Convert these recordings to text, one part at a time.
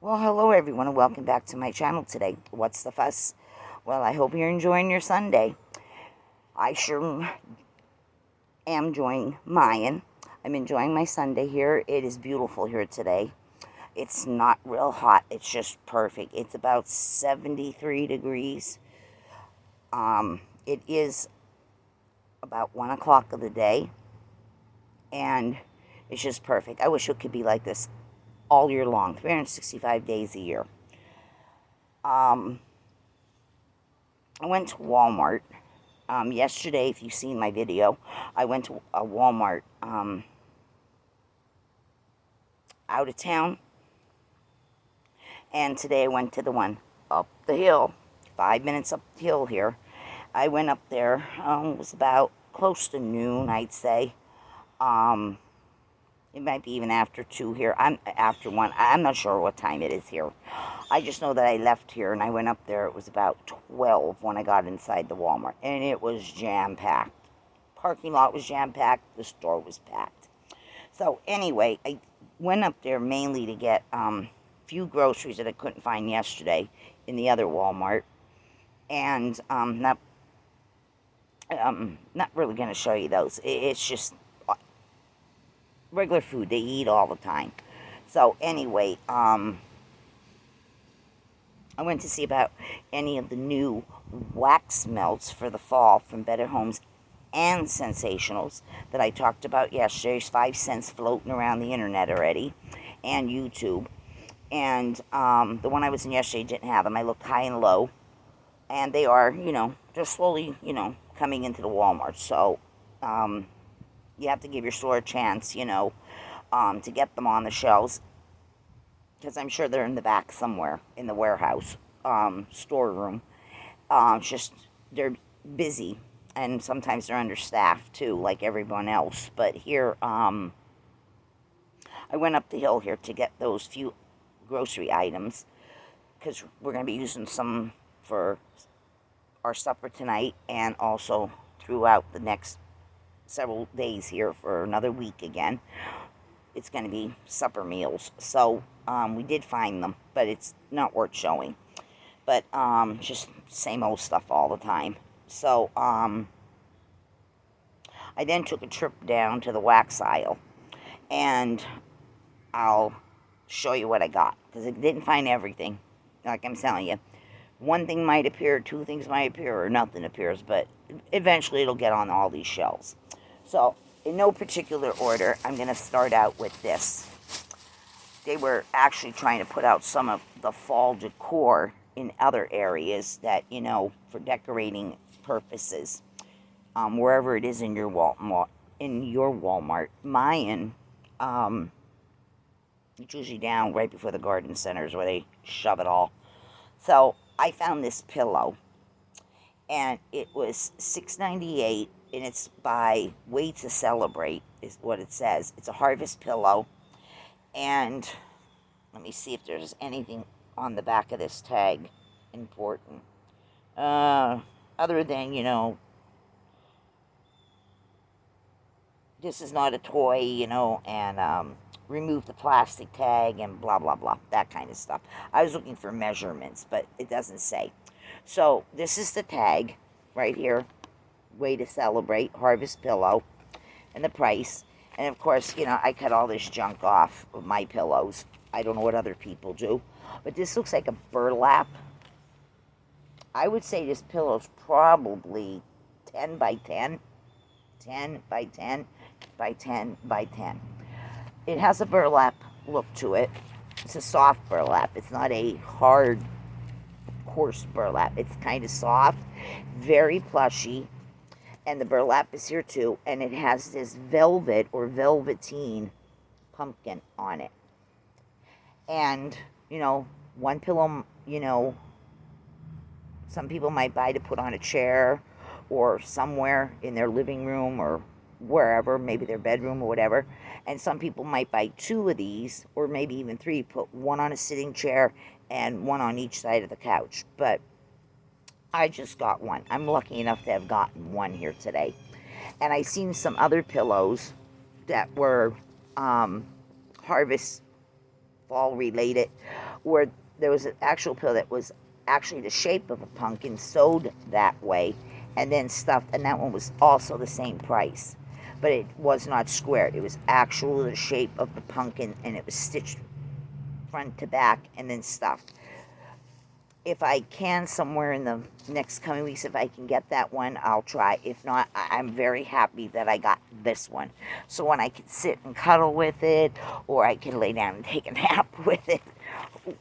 Well, hello everyone and welcome back to my channel today. What's the fuss? Well, I hope you're enjoying your Sunday. I sure am enjoying mine. I'm enjoying my Sunday here. It is beautiful here today. It's not real hot. It's just perfect. It's about 73 degrees. It is about 1 o'clock of the day. And it's just perfect. I wish it could be like this all year long, 365 days a year. I went to Walmart yesterday. If you've seen my video, I went to a Walmart out of town, and today I went to the one up the hill, 5 minutes up the hill here. I went up there. It was about close to noon, I'd say. It might be even after 2 here. I'm after 1. I'm not sure what time it is here. I just know that I left here and I went up there. It was about 12 when I got inside the Walmart. And it was jam-packed. Parking lot was jam-packed. The store was packed. So anyway, I went up there mainly to get a few groceries that I couldn't find yesterday in the other Walmart. And not really going to show you those. It's just regular food they eat all the time. So anyway, I went to see about any of the new wax melts for the fall from Better Homes and Sensationals that I talked about yesterday. There's 5 cents floating around the internet already and YouTube. And the one I was in yesterday didn't have them. I looked high and low. And they are, they're slowly, coming into the Walmart. So you have to give your store a chance, to get them on the shelves. Because I'm sure they're in the back somewhere in the warehouse, storeroom. Just, they're busy. And sometimes they're understaffed, too, like everyone else. But here, I went up the hill here to get those few grocery items. Because we're going to be using some for our supper tonight. And also throughout the next several days here for another week again. It's going to be supper meals. So we did find them, but it's not worth showing. But just same old stuff all the time. So I then took a trip down to the wax aisle, and I'll show you what I got, because I didn't find everything. Like I'm telling you, one thing might appear, 2 things might appear, or nothing appears, but eventually it'll get on all these shelves. So, in no particular order, I'm going to start out with this. They were actually trying to put out some of the fall decor in other areas that, for decorating purposes, wherever it is in your Walmart. Mine, it's usually down right before the garden centers where they shove it all. So, I found this pillow, and it was $6.98. And it's by Way to Celebrate, is what it says. It's a harvest pillow. And let me see if there's anything on the back of this tag important. Other than, this is not a toy, and remove the plastic tag and blah, blah, blah. That kind of stuff. I was looking for measurements, but it doesn't say. So this is the tag right here. Way to Celebrate, harvest pillow, and the price. And of course, I cut all this junk off of my pillows. I don't know what other people do, but this looks like a burlap. I would say this pillow's probably 10 by 10, 10 by 10 by 10 by 10. It has a burlap look to it. It's a soft burlap. It's not a hard, coarse burlap. It's kind of soft, very plushy. And the burlap is here too, and it has this velvet or velveteen pumpkin on it. And, one pillow, some people might buy to put on a chair or somewhere in their living room or wherever, maybe their bedroom or whatever. And some people might buy 2 of these, or maybe even 3, put one on a sitting chair and one on each side of the couch. But I just got one. I'm lucky enough to have gotten one here today. And I seen some other pillows that were harvest fall related where there was an actual pill that was actually the shape of a pumpkin, sewed that way, and then stuffed, and that one was also the same price. But it was not squared. It was actually the shape of the pumpkin, and it was stitched front to back and then stuffed. If I can, somewhere in the next coming weeks, if I can get that one, I'll try. If not, I'm very happy that I got this one. So when I can sit and cuddle with it, or I can lay down and take a nap with it,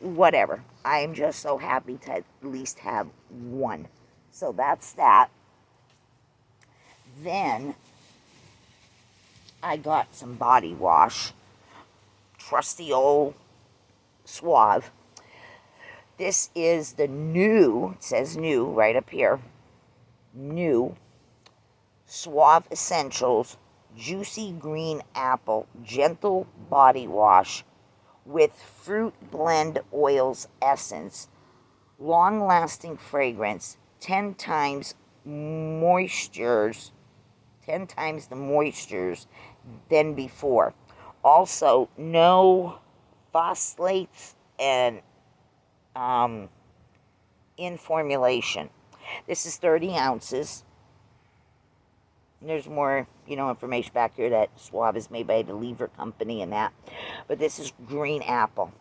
whatever. I'm just so happy to at least have one. So that's that. Then I got some body wash. Trusty old Suave. This is the new, it says new right up here, new Suave Essentials Juicy Green Apple Gentle Body Wash with Fruit Blend Oils Essence. Long-lasting fragrance, 10 times moistures, 10 times the moistures than before. Also, no phthalates and in formulation. This is 30 ounces. And there's more, information back here that Suave is made by the Lever Company and that. But this is green apple.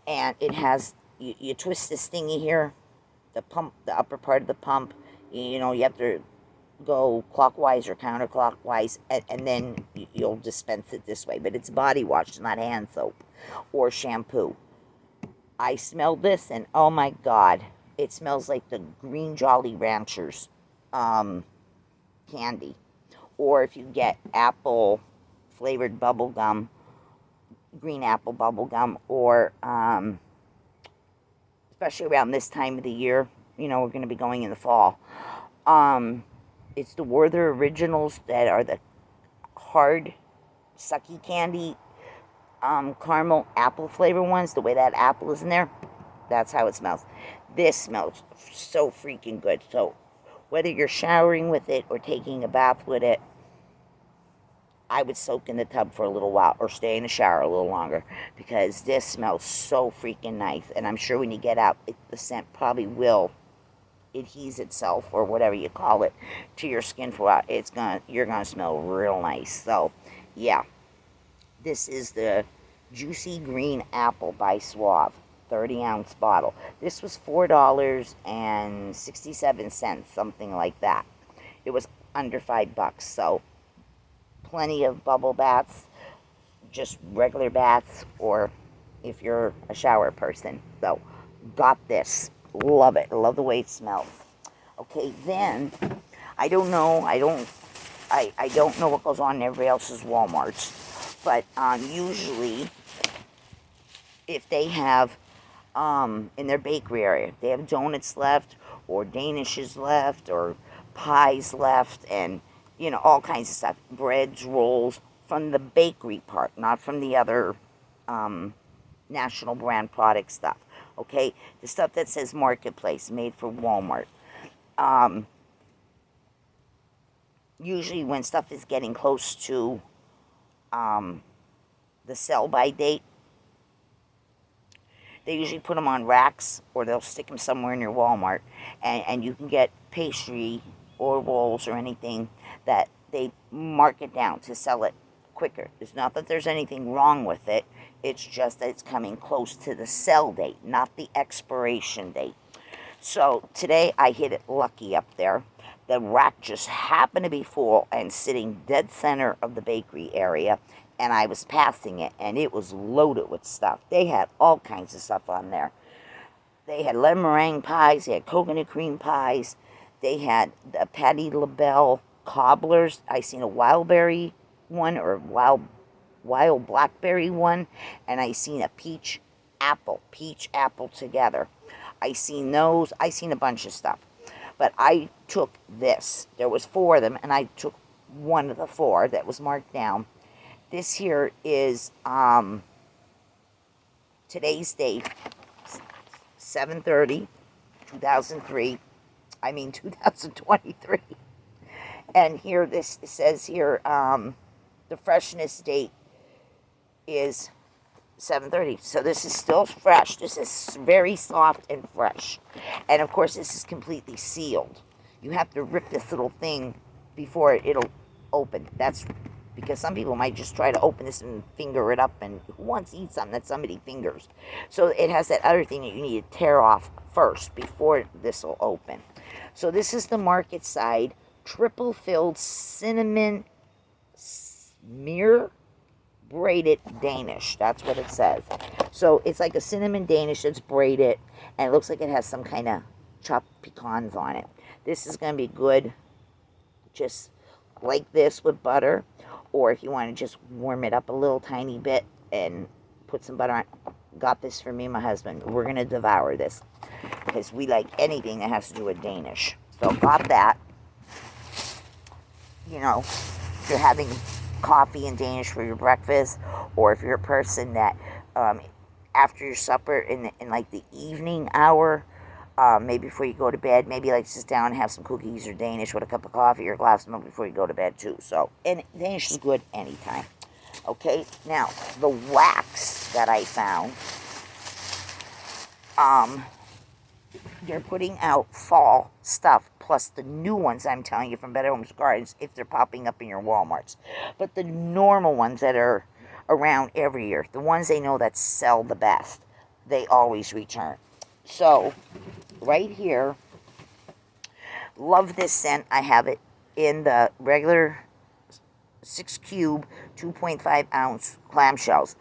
And it has, you twist this thingy here, the pump, the upper part of the pump. You have to go clockwise or counterclockwise, and then you'll dispense it this way. But it's body wash, not hand soap or shampoo. I smelled this, and oh my God, it smells like the Green Jolly Ranchers candy. Or if you get apple flavored bubble gum, green apple bubble gum, or especially around this time of the year, we're going to be going in the fall. It's the Werther Originals that are the hard, sucky candy, caramel apple flavor ones. The way that apple is in there, that's how it smells. This smells so freaking good. So whether you're showering with it or taking a bath with it, I would soak in the tub for a little while or stay in the shower a little longer, because this smells so freaking nice. And I'm sure when you get out, the scent probably will adhere itself, or whatever you call it, to your skin for a while. You're gonna smell real nice. So yeah, this is the Juicy Green Apple by Suave, 30-ounce bottle. This was $4.67, something like that. It was under $5, so plenty of bubble baths, just regular baths, or if you're a shower person. So got this. Love it. Love the way it smells. Okay, then I don't know what goes on in everybody else's Walmarts, but usually if they have in their bakery area, if they have donuts left, or danishes left, or pies left, and all kinds of stuff, breads, rolls, from the bakery part, not from the other national brand product stuff. Okay, the stuff that says Marketplace, made for Walmart. Usually when stuff is getting close to the sell-by date, they usually put them on racks, or they'll stick them somewhere in your Walmart, and you can get pastry or rolls or anything that they mark it down to sell it quicker. It's not that there's anything wrong with it. It's just that it's coming close to the sell date, not the expiration date. So today I hit it lucky up there. The rack just happened to be full and sitting dead center of the bakery area, and I was passing it, and it was loaded with stuff. They had all kinds of stuff on there. They had lemon meringue pies, they had coconut cream pies, they had the Patti LaBelle cobblers. I seen a wild berry one, or wild blackberry one, and I seen a peach apple together. I seen those. I seen a bunch of stuff, but I took this. There was 4 of them, and I took one of the 4 that was marked down. This here is today's date, 7/30, 2023. And here it says here, the freshness date is 7:30. So this is still fresh. This is very soft and fresh. And of course, this is completely sealed. You have to rip this little thing before it'll open. That's because some people might just try to open this and finger it up, and who wants to eat something that somebody fingers? So it has that other thing that you need to tear off first before this will open. So this is the market side, triple filled cinnamon smear braided Danish. That's what it says. So it's like a cinnamon Danish that's braided, and it looks like it has some kind of chopped pecans on it. This is going to be good just like this with butter, or if you want to just warm it up a little tiny bit and put some butter on. Got this for me and my husband. We're going to devour this because we like anything that has to do with Danish. So got that. You know, if you're having coffee and Danish for your breakfast, or if you're a person that after your supper in like the evening hour, maybe before you go to bed, maybe like sit down and have some cookies or Danish with a cup of coffee or a glass of milk before you go to bed too. So, and Danish is good anytime. Okay, now the wax that I found, they're putting out fall stuff, plus the new ones I'm telling you from Better Homes Gardens, if they're popping up in your Walmarts. But the normal ones that are around every year, the ones they know that sell the best, they always return. So, right here, love this scent. I have it in the regular 6 cube, 2.5 ounce clamshells.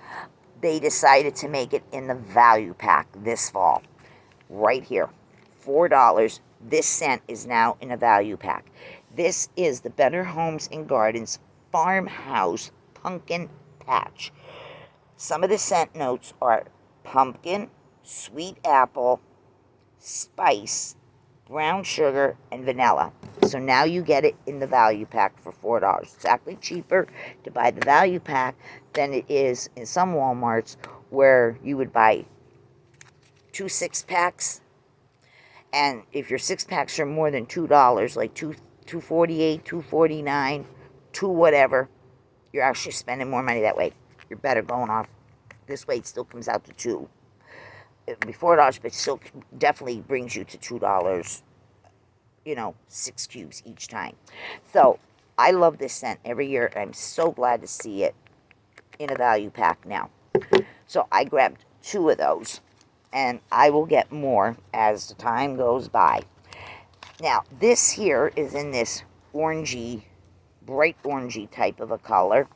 They decided to make it in the value pack this fall. Right here, $4. This scent is now in a value pack. This is the Better Homes and Gardens Farmhouse Pumpkin Patch. Some of the scent notes are pumpkin, sweet apple, spice, brown sugar, and vanilla. So now you get it in the value pack for $4. It's actually cheaper to buy the value pack than it is in some Walmarts where you would buy 2 6-packs. And if your 6-packs are more than $2, like $2.48, $2.49, $2 whatever, you're actually spending more money that way. You're better going off this way. It still comes out to $2. It'd be $4, but still definitely brings you to $2, 6 cubes each time. So I love this scent every year, and I'm so glad to see it in a value pack now. So I grabbed 2 of those, and I will get more as the time goes by. Now, this here is in this orangey, bright orangey type of a color,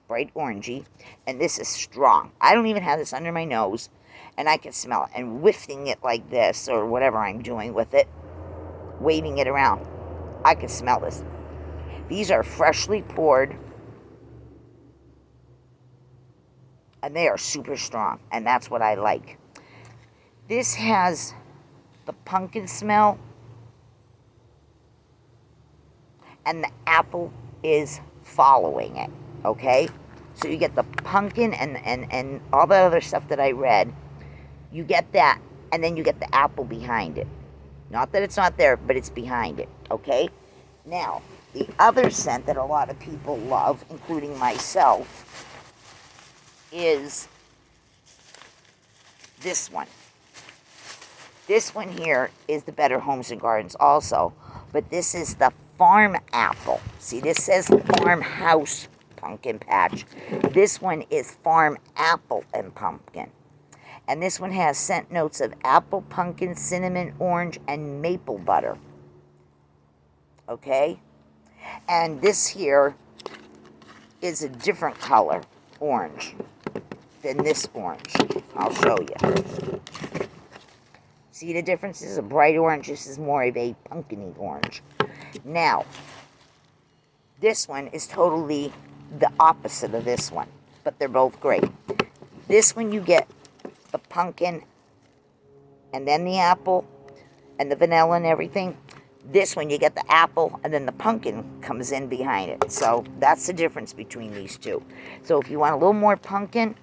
bright orangey, and this is strong. I don't even have this under my nose, and I can smell it. And whiffing it like this, or whatever I'm doing with it, waving it around, I can smell this. These are freshly poured, and they are super strong, and that's what I like. This has the pumpkin smell, and the apple is following it, okay? So you get the pumpkin and all the other stuff that I read. You get that, and then you get the apple behind it. Not that it's not there, but it's behind it, okay? Now, the other scent that a lot of people love, including myself, is this one. This one here is the Better Homes and Gardens also, but this is the farm apple. See, this says farmhouse pumpkin patch. This one is farm apple and pumpkin. And this one has scent notes of apple, pumpkin, cinnamon, orange, and maple butter. Okay? And this here is a different color, orange, than this orange. I'll show you. See the difference? This is a bright orange. This is more of a pumpkin-y orange. Now, this one is totally the opposite of this one, but they're both great. This one you get the pumpkin and then the apple and the vanilla and everything. This one you get the apple and then the pumpkin comes in behind it. So that's the difference between these two. So if you want a little more pumpkin,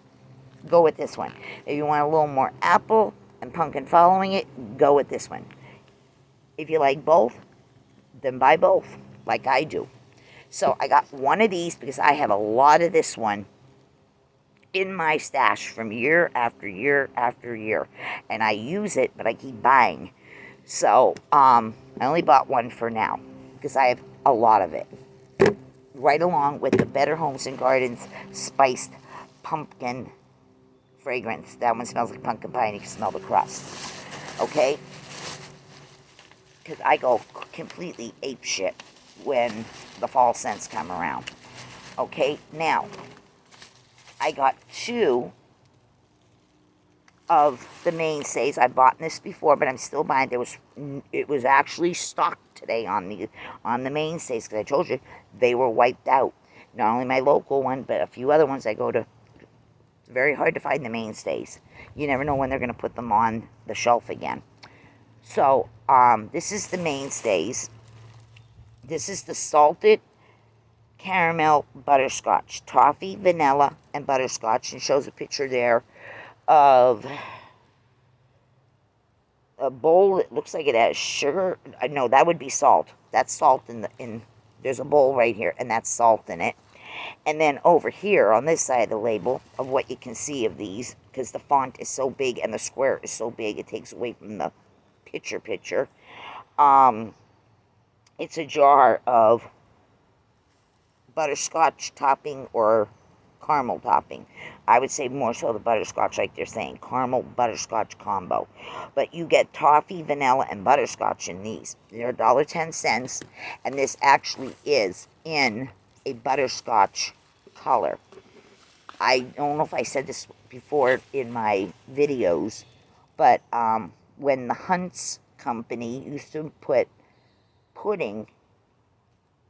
go with this one. If you want a little more apple and pumpkin following it, go with this one. If you like both, then buy both, like I do. So I got one of these because I have a lot of this one in my stash from year after year after year. And I use it, but I keep buying. So, I only bought one for now because I have a lot of it. Right along with the Better Homes and Gardens spiced pumpkin fragrance. That one smells like pumpkin pie and you can smell the crust. Okay? Because I go completely apeshit when the fall scents come around. Okay? Now, I got 2 of the mainstays. I bought this before, but I'm still buying. It was actually stocked today on the mainstays because I told you they were wiped out. Not only my local one, but a few other ones I go to. It's very hard to find the mainstays. You never know when they're going to put them on the shelf again. So, this is the mainstays. This is the salted caramel butterscotch, toffee, vanilla, and butterscotch, and shows a picture there of a bowl. It looks like it has sugar. No, that would be salt. That's salt in there's a bowl right here, and that's salt in it. And then over here on this side of the label of what you can see of these, because the font is so big and the square is so big, it takes away from the picture. It's a jar of butterscotch topping or caramel topping. I would say more so the butterscotch, like they're saying, caramel butterscotch combo. But you get toffee, vanilla, and butterscotch in these. They're $1.10, and this actually is in a butterscotch color. I don't know if I said this before in my videos, but when the Hunt's company used to put pudding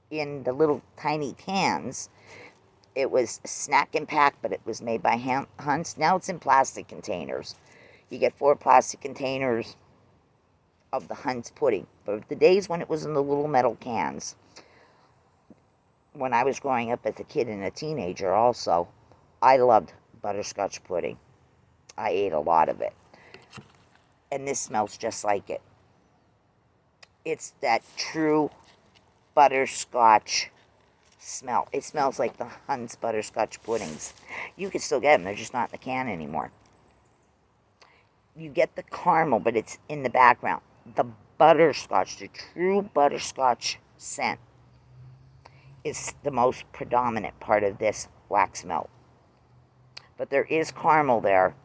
in the little tiny cans, it was snack and pack, but it was made by Hunt's. Now it's in plastic containers. You get 4 plastic containers of the Hunt's pudding. But the days when it was in the little metal cans, when I was growing up as a kid and a teenager also, I loved butterscotch pudding. I ate a lot of it. And this smells just like it. It's that true butterscotch smell. It smells like the Hunt's butterscotch puddings. You can still get them. They're just not in the can anymore. You get the caramel, but it's in the background. The butterscotch, the true butterscotch scent, is the most predominant part of this wax melt. But there is caramel there,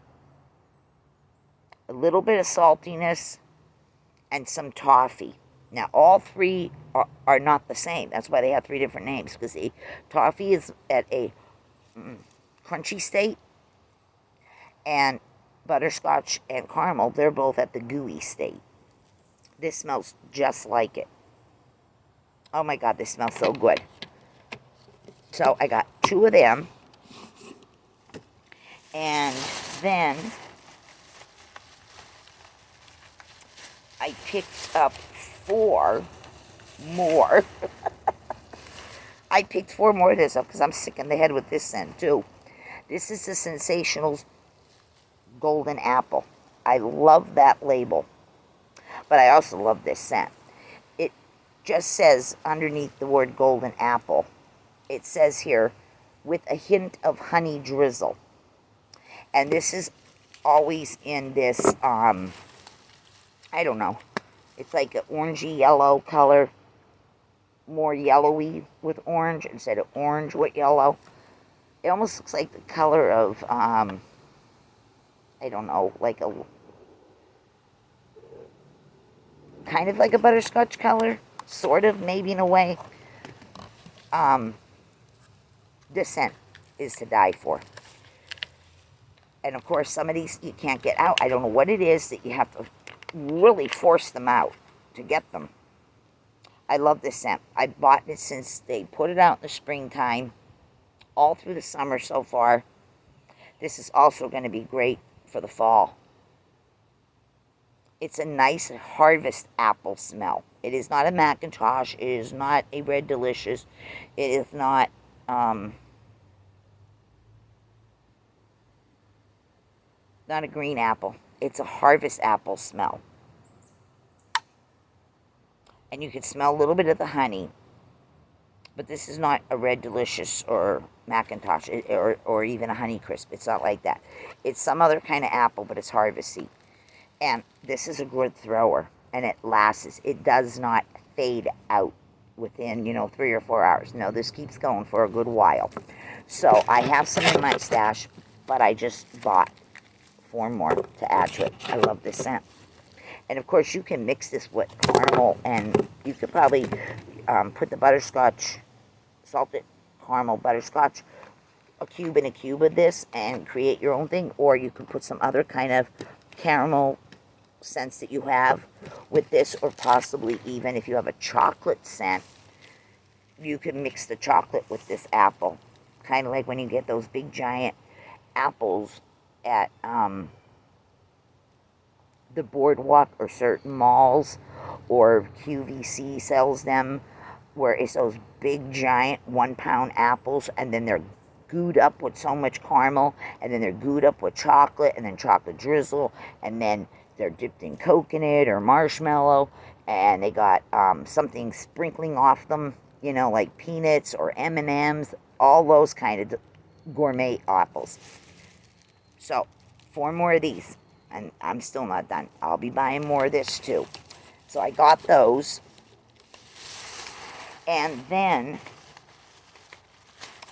a little bit of saltiness, and some toffee. Now, all 3 are not the same. That's why they have 3 different names, because the toffee is at a crunchy state, and butterscotch and caramel, they're both at the gooey state. This smells just like it. Oh my God, this smells so good. So I got 2 of them, and then I picked up 4 more. I picked 4 more of this up because I'm sick in the head with this scent too. This is the Sensationals Golden Apple. I love that label, but I also love this scent. It just says underneath the word Golden Apple, it says here, with a hint of honey drizzle. And this is always in this, I don't know, it's like an orangey yellow color, more yellowy with orange instead of orange with yellow. It almost looks like the color of, I don't know, like a, kind of like a butterscotch color, sort of, maybe in a way. This scent is to die for. And of course, some of these you can't get out. I don't know what it is that you have to really force them out to get them. I love this scent. I bought it since they put it out in the springtime, all through the summer so far. This is also going to be great for the fall. It's a nice harvest apple smell. It is not a Macintosh. It is not a Red Delicious. It is not, not a green apple. It's a harvest apple smell. And you can smell a little bit of the honey. But this is not a Red Delicious or Macintosh or even a Honeycrisp. It's not like that. It's some other kind of apple, but it's harvesty. And this is a good thrower, and it lasts. It does not fade out within, 3 or 4 hours. No, this keeps going for a good while. So I have some in my stash, but I just bought 4 more to add to it. I love this scent. And of course, you can mix this with caramel, and you could probably put the butterscotch, salted caramel butterscotch, a cube and a cube of this, and create your own thing. Or you can put some other kind of caramel scents that you have with this, or possibly even if you have a chocolate scent, you can mix the chocolate with this apple. Kind of like when you get those big giant apples at the boardwalk or certain malls, or QVC sells them, where it's those big giant 1-pound apples, and then they're gooed up with so much caramel, and then they're gooed up with chocolate, and then chocolate drizzle, and then they're dipped in coconut or marshmallow, and they got something sprinkling off them, like peanuts or M&Ms, all those kind of gourmet apples. So 4 more of these, and I'm still not done. I'll be buying more of this too. So I got those, and then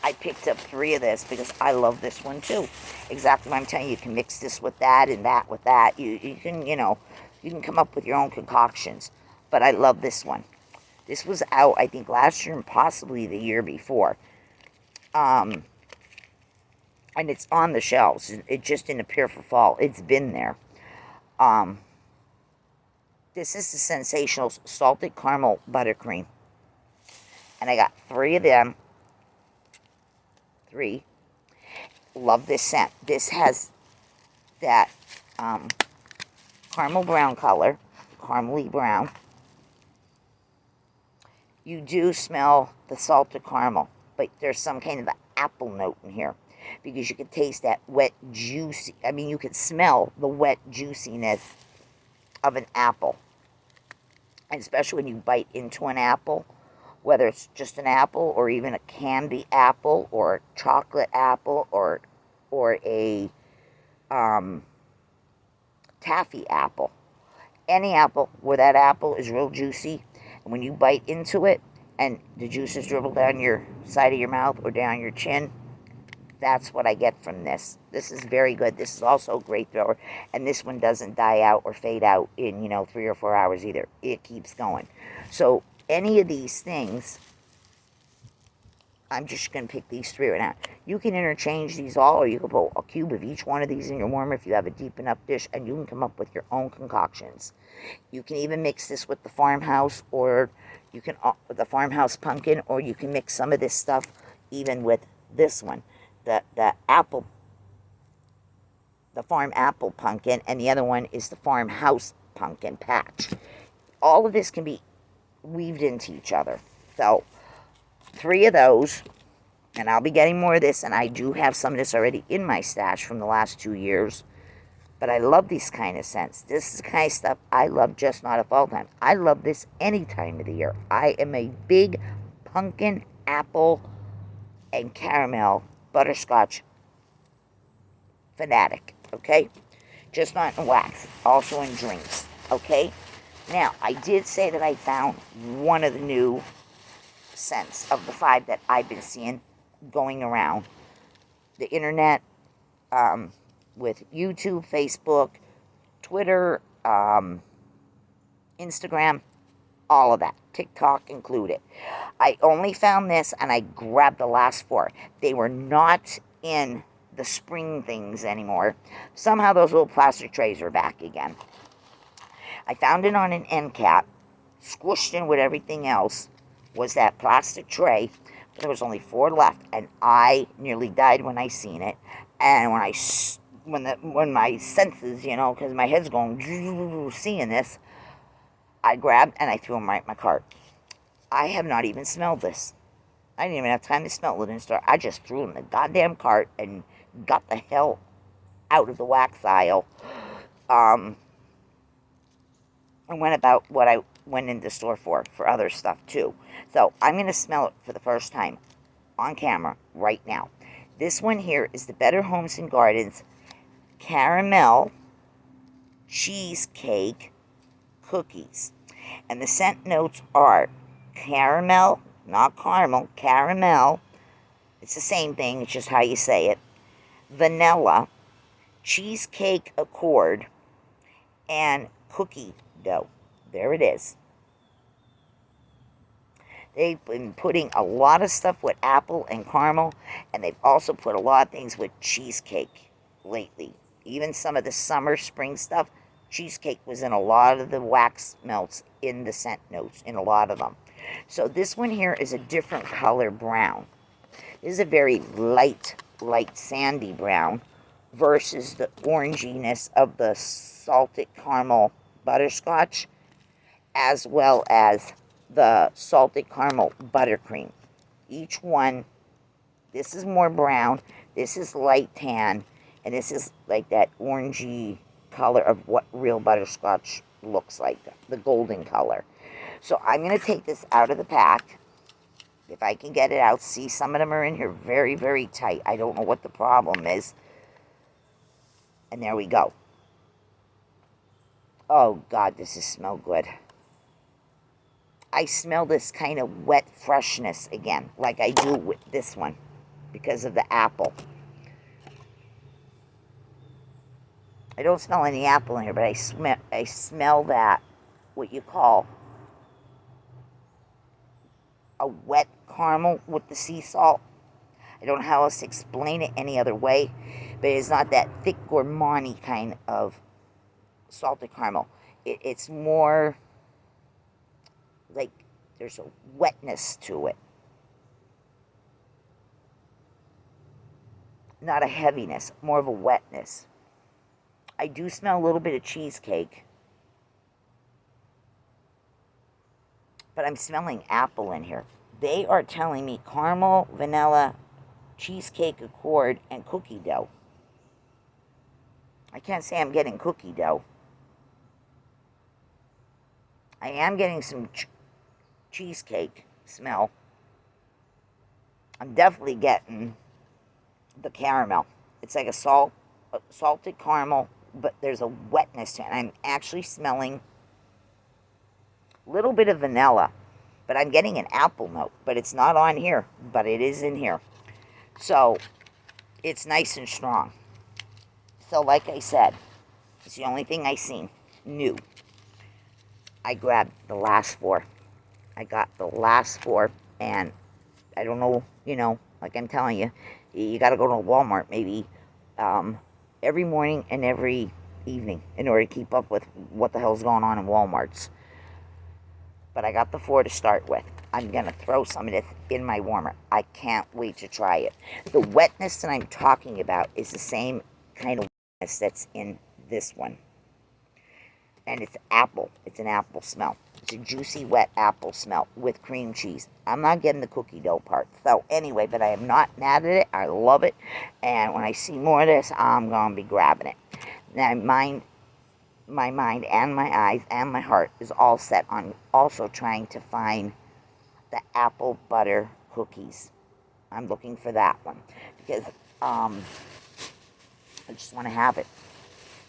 I picked up 3 of this because I love this one too. Exactly what I'm telling you. You can mix this with that and that with that. You can, you can come up with your own concoctions. But I love this one. This was out, I think, last year and possibly the year before. And it's on the shelves. It just didn't appear for fall. It's been there. This is the Sensational Salted Caramel Buttercream. And I got 3 of them. 3. Love this scent. This has that caramel brown color. Caramely brown. You do smell the salted caramel, but there's some kind of an apple note in here, because you can taste that wet, juicy, you can smell the wet juiciness of an apple. And especially when you bite into an apple, whether it's just an apple or even a candy apple or a chocolate apple or a taffy apple. Any apple where that apple is real juicy, and when you bite into it and the juices dribble down your side of your mouth or down your chin, that's what I get from this. This is very good. This is also a great thrower, and this one doesn't die out or fade out in 3 or 4 hours either. It keeps going. So any of these things, I'm just going to pick these 3 right now. You can interchange these all, or you can put a cube of each one of these in your warmer if you have a deep enough dish, and you can come up with your own concoctions. You can even mix this with the farmhouse, or you can the farmhouse pumpkin, or you can mix some of this stuff even with this one, the farm apple pumpkin, and the other one is the farmhouse pumpkin patch. All of this can be weaved into each other. So 3 of those, and I'll be getting more of this, and I do have some of this already in my stash from the last 2 years. But I love these kind of scents. This is the kind of stuff I love, just not at fall time. I love this any time of the year. I am a big pumpkin, apple, and caramel butterscotch fanatic, okay? Just not in wax, also in drinks, okay? Now, I did say that I found one of the new scents of the 5 that I've been seeing going around the internet, with YouTube, Facebook, Twitter, Instagram, all of that, TikTok included. I only found this, and I grabbed the last 4. They were not in the spring things anymore. Somehow those little plastic trays are back again. I found it on an end cap, squished in with everything else was that plastic tray. But there was only 4 left, and I nearly died when I seen it. And when my senses, because my head's going, seeing this, I grabbed and I threw them right in my cart. I have not even smelled this. I didn't even have time to smell it in the store. I just threw it in the goddamn cart and got the hell out of the wax aisle. And went about what I went in the store for other stuff too. So I'm going to smell it for the first time on camera right now. This one here is the Better Homes and Gardens Caramel Cheesecake Cookies. And the scent notes are caramel, not caramel, caramel. It's the same thing, it's just how you say it. Vanilla, cheesecake accord, and cookie dough. There it is. They've been putting a lot of stuff with apple and caramel, and they've also put a lot of things with cheesecake lately. Even some of the summer, spring stuff, cheesecake was in a lot of the wax melts in the scent notes, in a lot of them. So this one here is a different color brown. This is a very light sandy brown versus the oranginess of the salted caramel butterscotch, as well as the salted caramel buttercream. Each one, this is more brown, this is light tan, and this is like that orangey color of what real butterscotch looks like, the golden color. So I'm going to take this out of the pack, if I can get it out. See, some of them are in here very, very tight. I don't know what the problem is. And there we go. Oh, God, does this smell good. I smell this kind of wet freshness again, like I do with this one, because of the apple. I don't smell any apple in here, but I smell that, what you call a wet caramel with the sea salt. I don't know how else to explain it any other way, but it's not that thick gourmand kind of salted caramel. It's more like there's a wetness to it, not a heaviness, more of a wetness. I do smell a little bit of cheesecake, but I'm smelling apple in here. They are telling me caramel, vanilla, cheesecake accord, and cookie dough. I can't say I'm getting cookie dough. I am getting some cheesecake smell. I'm definitely getting the caramel. It's like a salted caramel, but there's a wetness to it. I'm actually smelling a little bit of vanilla, but I'm getting an apple note, but it's not on here, but it is in here. So it's nice and strong. So like I said, it's the only thing I seen new. I grabbed the last four. I got the last four, and I don't know, like I'm telling you, you got to go to Walmart maybe every morning and every evening in order to keep up with what the hell's going on in Walmarts. But I got the four to start with. I'm going to throw some of this in my warmer. I can't wait to try it. The wetness that I'm talking about is the same kind of wetness that's in this one. And it's apple. It's an apple smell. It's a juicy, wet apple smell with cream cheese. I'm not getting the cookie dough part. So anyway, but I am not mad at it. I love it. And when I see more of this, I'm going to be grabbing it. Now, my mind and my eyes and my heart is all set on also trying to find the apple butter cookies. I'm looking for that one because I just want to have it.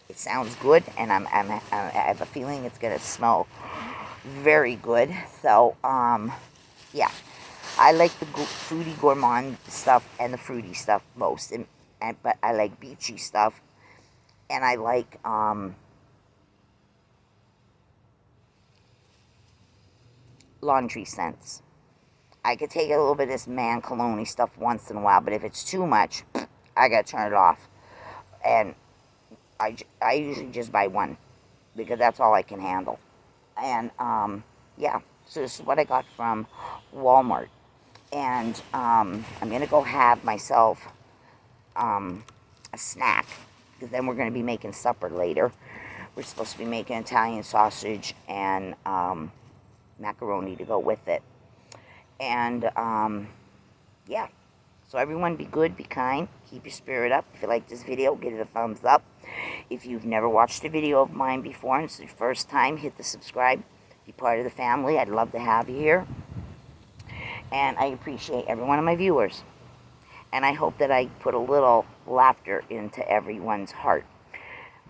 It sounds good, and I have a feeling it's going to smell very good. So, yeah. I like the fruity gourmand stuff and the fruity stuff most. But I like beachy stuff. And I like, laundry scents. I could take a little bit of this man cologne stuff once in a while, but if it's too much, I got to turn it off. And I usually just buy one because that's all I can handle. And yeah, so this is what I got from Walmart. And I'm going to go have myself a snack because then we're going to be making supper later. We're supposed to be making Italian sausage and macaroni to go with it. And yeah. So everyone be good, be kind, keep your spirit up. If you like this video, give it a thumbs up. If you've never watched a video of mine before and it's your first time, hit the subscribe. be part of the family. I'd love to have you here. And I appreciate every one of my viewers. And I hope that I put a little laughter into everyone's heart.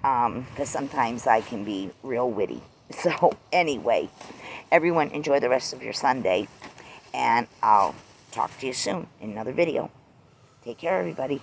Because sometimes I can be real witty. So anyway, everyone enjoy the rest of your Sunday. And I'll talk to you soon in another video. Take care, everybody.